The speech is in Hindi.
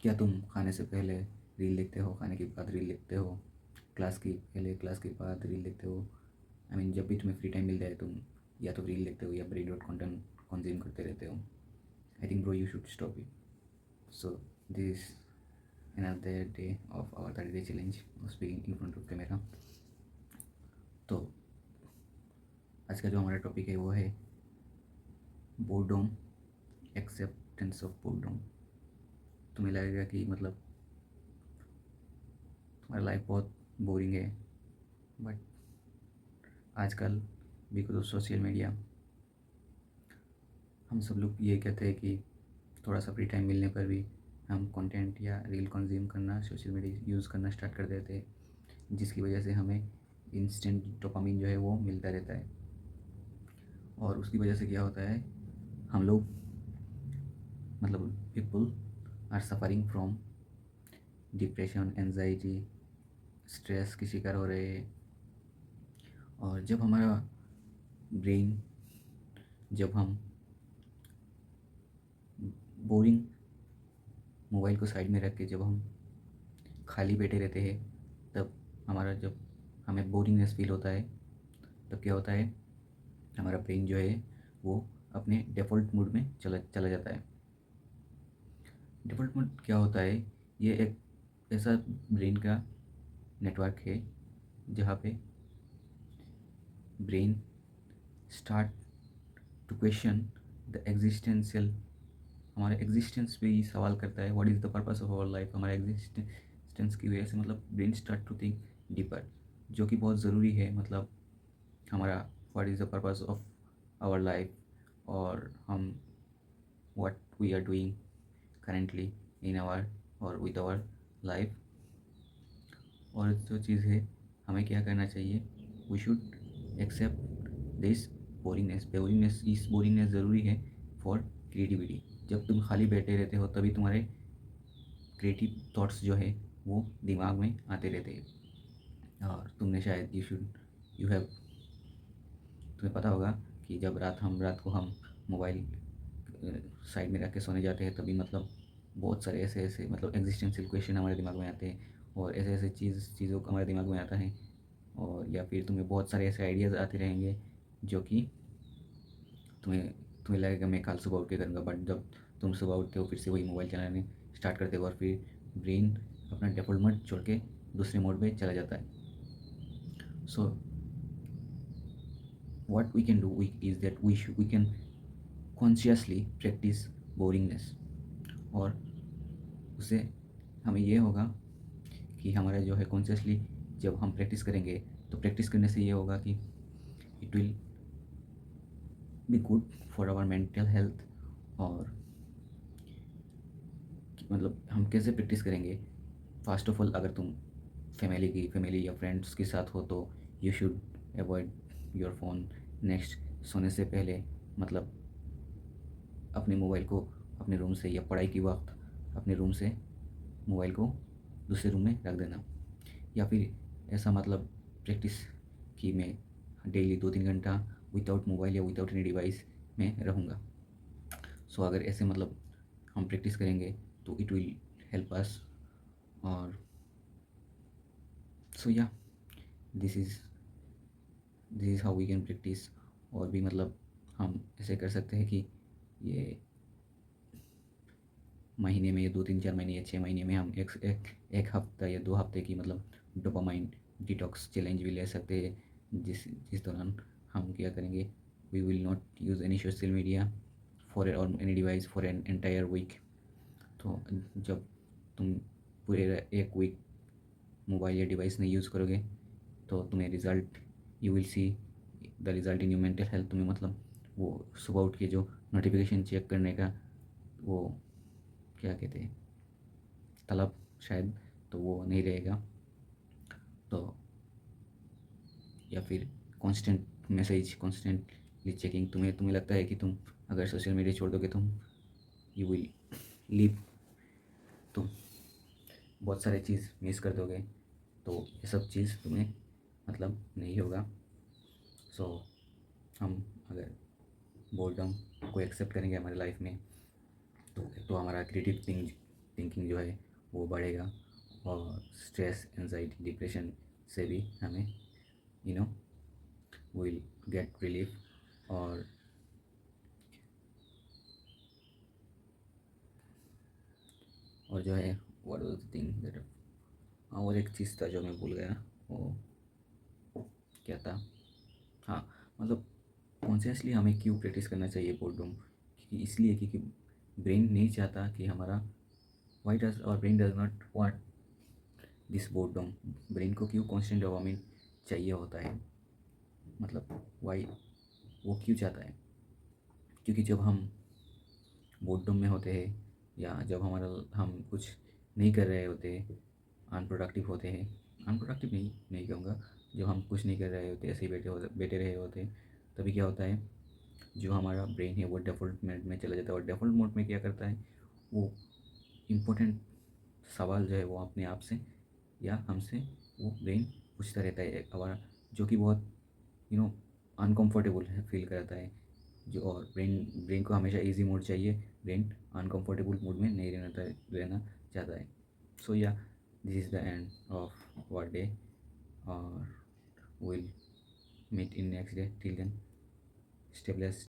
क्या तुम खाने से पहले रील देखते हो, खाने के बाद रील देखते हो, क्लास की पहले क्लास के बाद रील देखते हो? आई मीन जब भी तुम्हें फ्री टाइम मिल जाए तुम या तो रील देखते हो या ब्रेन डॉट कंटेंट कंज्यूम करते रहते हो। I think bro you should stop it. So this another day of our 30-day challenge of speaking in front of camera। तो आज का जो हमारा टॉपिक है वो है बोर्डम, एक्सेप्टेंस ऑफ बोर्डम। तुम्हें लगेगा कि मतलब तुम्हारा लाइफ बहुत बोरिंग है, बट आजकल बिकॉज ऑफ सोशल मीडिया हम सब लोग ये कहते हैं कि थोड़ा सा फ्री टाइम मिलने पर भी हम कंटेंट या रील कंज्यूम करना, सोशल मीडिया यूज़ करना स्टार्ट कर देते हैं, जिसकी वजह से हमें इंस्टेंट डोपामिन जो है वो मिलता रहता है। और उसकी वजह से क्या होता है, हम लोग मतलब people are suffering from depression, anxiety, stress के शिकार हो रहे हैं। और जब हमारा ब्रेन, जब हम बोरिंग मोबाइल को साइड में रख के जब हम खाली बैठे रहते हैं, तब हमारा जब हमें बोरिंगनेस फील होता है, तब क्या होता है, हमारा ब्रेन जो है वो अपने डिफ़ॉल्ट मोड में चला चला जाता है। डिफ़ॉल्ट मोड क्या होता है, ये एक ऐसा ब्रेन का नेटवर्क है जहाँ पे brain start to question the existential, हमारे एग्जिस्टेंस पे ही सवाल करता है, what is the purpose of our life. हमारे एग्जिस्टेंस की वजह से मतलब brain start to think deeper, जो कि बहुत ज़रूरी है। मतलब हमारा what is the purpose of our life, और हम what we are doing currently in our और विद आवर लाइफ। और जो चीज़ है, हमें क्या करना चाहिए, we should accept this boringness. इस बोरिंगनेस ज़रूरी है फॉर क्रिएटिविटी। जब तुम खाली बैठे रहते हो तभी तुम्हारे क्रिएटिव थॉट्स जो है वो दिमाग में आते रहते हैं। और तुमने शायद यू हैव तुम्हें पता होगा कि जब रात को हम मोबाइल साइड में रख के सोने जाते हैं, तभी मतलब बहुत सारे ऐसे ऐसे मतलब एग्जिस्टेंशियल क्वेश्चन हमारे दिमाग में आते हैं, और ऐसे ऐसे चीज़ों का हमारे दिमाग में आता है। और या फिर तुम्हें बहुत सारे ऐसे आइडियाज़ आते रहेंगे जो कि तुम्हें तुम्हें लगेगा मैं कल सुबह उठ के करूँगा, बट जब तुम सुबह उठते हो फिर से वही मोबाइल चलाने स्टार्ट करते हो, और फिर ब्रेन अपना डिफ़ॉल्ट मोड छोड़ के दूसरे मोड पे चला जाता है। सो what we can do is that we can consciously practice boringness। और उससे हमें ये होगा कि हमारा जो है कॉन्शियसली जब हम प्रैक्टिस करेंगे, तो प्रैक्टिस करने से ये होगा कि it will be good for our mental health. और मतलब हम कैसे प्रैक्टिस करेंगे, फर्स्ट ऑफ ऑल अगर तुम फैमिली या फ्रेंड्स के साथ हो तो you should avoid your phone. Next, सोने से पहले मतलब अपने मोबाइल को अपने रूम से, या पढ़ाई के वक्त अपने रूम से मोबाइल को दूसरे रूम में रख देना। या फिर ऐसा मतलब प्रैक्टिस कि मैं डेली 2-3 घंटा विदाउट मोबाइल या विदाउट एनी डिवाइस में रहूँगा। सो अगर ऐसे मतलब हम प्रैक्टिस करेंगे तो इट विल हेल्प अस। और सो या this is this is how we can practise. और भी मतलब हम ऐसे कर सकते हैं कि ये महीने में, ये 2-3-4 महीने या 6 महीने में हम एक हफ्ता या 2 हफ्ते की मतलब डोपामाइन डिटॉक्स चैलेंज भी ले सकते हैं, जिस दौरान हम क्या करेंगे, we will not use any social media for और any device for an entire week. तो जब तुम पूरे एक वीक मोबाइल या डिवाइस नहीं यूज़ करोगे, तो तुम्हें result, you will see the result in your mental health. तुम्हें मतलब वो सुबह उठ के जो नोटिफिकेशन चेक करने का वो क्या कहते हैं, तलब शायद, तो वो नहीं रहेगा। तो या फिर कांस्टेंट मैसेज, कांस्टेंटली चेकिंग, तुम्हें लगता है कि तुम अगर सोशल मीडिया छोड़ दोगे तुम यू विल लीव, तुम बहुत सारे चीज़ मिस कर दोगे। तो ये सब चीज़ तुम्हें मतलब नहीं होगा। सो हम अगर बोर्डम को एक्सेप्ट करेंगे हमारे लाइफ में, तो हमारा क्रिएटिव थिंग थिंकिंग जो है वो बढ़ेगा, और स्ट्रेस, एंजाइटी, डिप्रेशन से भी हमें you know will get relief. और जो है what was the thing that, हाँ और एक चीज़ था जो मैं भूल गया, वो क्या था। हाँ, मतलब कॉन्शियसली हमें क्यों प्रैक्टिस करना चाहिए बोर्डरूम, क्योंकि इसलिए क्योंकि ब्रेन नहीं चाहता कि हमारा, वाई डज और brain does not want this boardroom. Brain को क्यों कॉन्स्टेंट डोपामिन चाहिए होता है, मतलब वाई, वो क्यों चाहता है, क्योंकि जब हम बोर्डरूम में होते हैं या जब हम कुछ नहीं कर रहे होते, अनप्रोडक्टिव होते हैं, अनप्रोडक्टिव नहीं कहूँगा, जब हम कुछ नहीं कर रहे होते, ऐसे ही बैठे रहे होते, तभी क्या होता है, जो हमारा ब्रेन है वो डेफॉल्ट मोड में चला जाता है। और डेफॉल्ट मोड में क्या करता है, वो इम्पोर्टेंट सवाल जो है वो अपने आप से या हमसे वो ब्रेन पूछता रहता है, और जो कि बहुत अनकंफर्टेबल है फील कराता है। जो और ब्रेन ब्रेन को हमेशा इजी मोड चाहिए, ब्रेन अनकंफर्टेबल मूड में नहीं रहना चाहता है। सो या this is the end of our day, और will meet in next day. Till then, stay blessed.